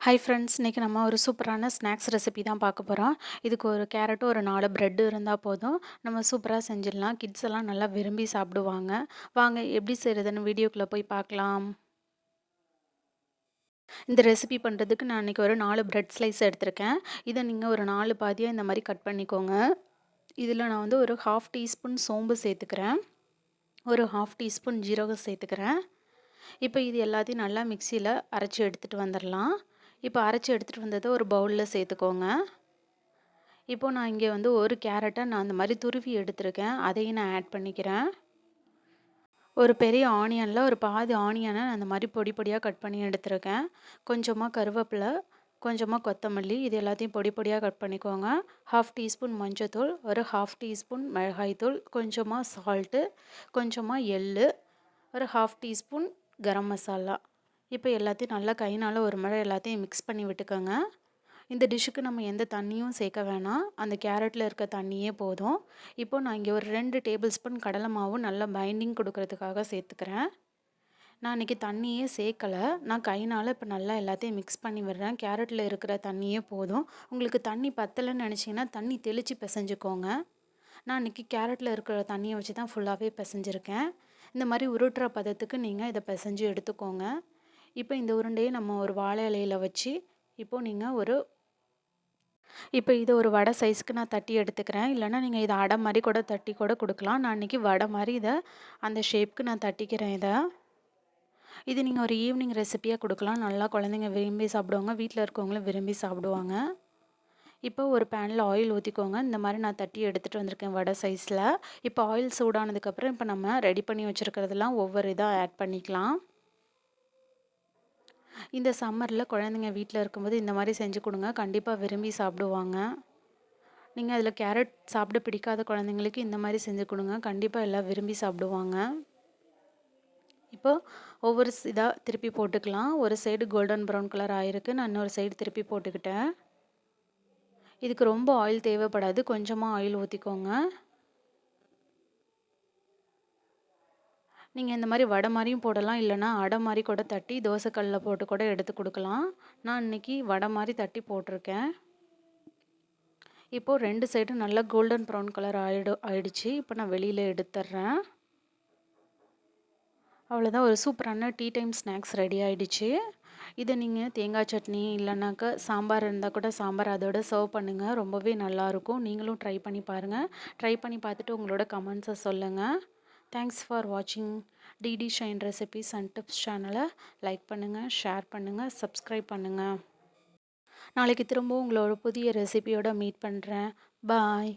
Hi friends, இன்றைக்கி நம்ம ஒரு சூப்பரான ஸ்நாக்ஸ் ரெசிபி தான் பார்க்க போகிறோம். இதுக்கு ஒரு கேரட்டும் ஒரு 4 பிரெட்டு இருந்தால் போதும், நம்ம சூப்பராக செஞ்சிடலாம். கிட்ஸ் எல்லாம் நல்லா விரும்பி சாப்பிடுவாங்க. வாங்க எப்படி செய்கிறதுன்னு வீடியோக்குள்ளே போய் பார்க்கலாம். இந்த ரெசிபி பண்ணுறதுக்கு நான் இன்றைக்கி ஒரு 4 பிரெட் ஸ்லைஸ் எடுத்திருக்கேன். இதை நீங்கள் ஒரு 4 பாதியாக இந்த மாதிரி கட் பண்ணிக்கோங்க. இதில் நான் வந்து ஒரு 1/2 டீஸ்பூன் சோம்பு சேர்த்துக்கிறேன், ஒரு 1/2 டீஸ்பூன் ஜீரகம் சேர்த்துக்கிறேன். இப்போ இது எல்லாத்தையும் நல்லா மிக்சியில் அரைச்சி எடுத்துகிட்டு வந்துடலாம். இப்போ அரைச்சி எடுத்துகிட்டு வந்ததை ஒரு பவுலில் சேர்த்துக்கோங்க. இப்போது நான் இங்கே வந்து ஒரு கேரட்டை நான் அந்த மாதிரி துருவி எடுத்திருக்கேன், அதையும் நான் ஆட் பண்ணிக்கிறேன். ஒரு பெரிய ஆனியனில் ஒரு பாதி ஆனியனை அந்த மாதிரி பொடி பொடியாக கட் பண்ணி எடுத்திருக்கேன். கொஞ்சமாக கருவேப்பிலை, கொஞ்சமாக கொத்தமல்லி, இது எல்லாத்தையும் பொடி பொடியாக கட் பண்ணிக்கோங்க. 1/2 டீஸ்பூன் மஞ்சத்தூள், ஒரு 1/2 டீஸ்பூன் மிளகாய்த்தூள், கொஞ்சமாக சால்ட்டு, கொஞ்சமாக எள், ஒரு 1/2 டீஸ்பூன் கரம் மசாலா. இப்போ எல்லாத்தையும் நல்லா கைனால் ஒரு முறை எல்லாத்தையும் மிக்ஸ் பண்ணி விட்டுக்கோங்க. இந்த டிஷ்ஷுக்கு நம்ம எந்த தண்ணியும் சேர்க்க வேணாம், அந்த கேரட்டில் இருக்க தண்ணியே போதும். இப்போது நான் இங்கே ஒரு 2 டேபிள் ஸ்பூன் கடலை மாவு நல்லா பைண்டிங் கொடுக்கறதுக்காக சேர்த்துக்கிறேன். நான் இன்றைக்கி தண்ணியே சேர்க்கலை, நான் கைனால் இப்போ நல்லா எல்லாத்தையும் மிக்ஸ் பண்ணி விடுறேன். கேரட்டில் இருக்கிற தண்ணியே போதும். உங்களுக்கு தண்ணி பத்தலைன்னு நினச்சிங்கன்னா தண்ணி தெளித்து பிசைஞ்சுக்கோங்க. நான் இன்றைக்கி கேரட்டில் இருக்கிற தண்ணியை வச்சு தான் ஃபுல்லாகவே பிசைஞ்சிருக்கேன். இந்த மாதிரி உருட்டுற பதத்துக்கு நீங்கள் இதை பிசைஞ்சு எடுத்துக்கோங்க. இப்போ இந்த உருண்டையை நம்ம ஒரு வாழை இலையில் வச்சு இப்போ இதை ஒரு வடை சைஸ்க்கு நான் தட்டி எடுத்துக்கிறேன். இல்லைனா நீங்கள் இதை அடை மாதிரி கூட தட்டி கூட கொடுக்கலாம். நான் இன்றைக்கி வடை மாதிரி இதை அந்த ஷேப்க்கு நான் தட்டிக்கிறேன். இது நீங்கள் ஒரு ஈவினிங் ரெசிப்பியாக கொடுக்கலாம். நல்லா குழந்தைங்க விரும்பி சாப்பிடுவாங்க, வீட்டில் இருக்கவங்களும் விரும்பி சாப்பிடுவாங்க. இப்போ ஒரு பேனில் ஆயில் ஊற்றிக்கோங்க. இந்த மாதிரி நான் தட்டி எடுத்துகிட்டு வந்திருக்கேன் வடை சைஸில். இப்போ ஆயில் சூடானதுக்கப்புறம் இப்போ நம்ம ரெடி பண்ணி வச்சுருக்கிறதெல்லாம் ஒவ்வொரு இதாக ஆட் பண்ணிக்கலாம். இந்த சம்மரில் குழந்தைங்க வீட்டில் இருக்கும்போது இந்த மாதிரி செஞ்சு கொடுங்க, கண்டிப்பாக விரும்பி சாப்பிடுவாங்க. நீங்கள் அதில் கேரட் சாப்பிட பிடிக்காத குழந்தைங்களுக்கு இந்த மாதிரி செஞ்சு கொடுங்க, கண்டிப்பாக எல்லாம் விரும்பி சாப்பிடுவாங்க. இப்போது ஒவ்வொரு இதாக திருப்பி போட்டுக்கலாம். ஒரு சைடு கோல்டன் ப்ரௌன் கலர் ஆகிருக்கு, நான் இன்னொரு சைடு திருப்பி போட்டுக்கிட்டேன். இதுக்கு ரொம்ப ஆயில் தேவைப்படாது, கொஞ்சமாக ஆயில் ஊற்றிக்கோங்க. நீங்கள் இந்த மாதிரி வடை மாதிரியும் போடலாம், இல்லைனா அடை மாதிரி கூட தட்டி தோசைக்கல்லில் போட்டு கூட எடுத்து கொடுக்கலாம். நான் இன்றைக்கி வடை மாதிரி தட்டி போட்டிருக்கேன். இப்போது 2 சைடும் நல்லா கோல்டன் ப்ரௌன் கலர் ஆயிடுச்சு. இப்போ நான் வெளியில் எடுத்துட்றேன். அவ்வளோதான், ஒரு சூப்பரான டீ டைம் ஸ்நாக்ஸ் ரெடி ஆகிடுச்சு. இதை நீங்கள் தேங்காய் சட்னி இல்லைனாக்கா சாம்பார் இருந்தால் கூட சாம்பார் அதோட சர்வ் பண்ணுங்கள், ரொம்பவே நல்லாயிருக்கும். நீங்களும் ட்ரை பண்ணி பாருங்கள். ட்ரை பண்ணி பார்த்துட்டு உங்களோட கமெண்ட்ஸை சொல்லுங்கள். தேங்க்ஸ் ஃபார் வாட்சிங் DD Shine recipes and tips சேனலை லைக் பண்ணுங்கள், ஷேர் பண்ணுங்கள், சப்ஸ்கிரைப் பண்ணுங்கள். நாளைக்கு திரும்பவும் உங்களோட புதிய ரெசிபியோடு மீட் பண்ணுறேன். பாய்.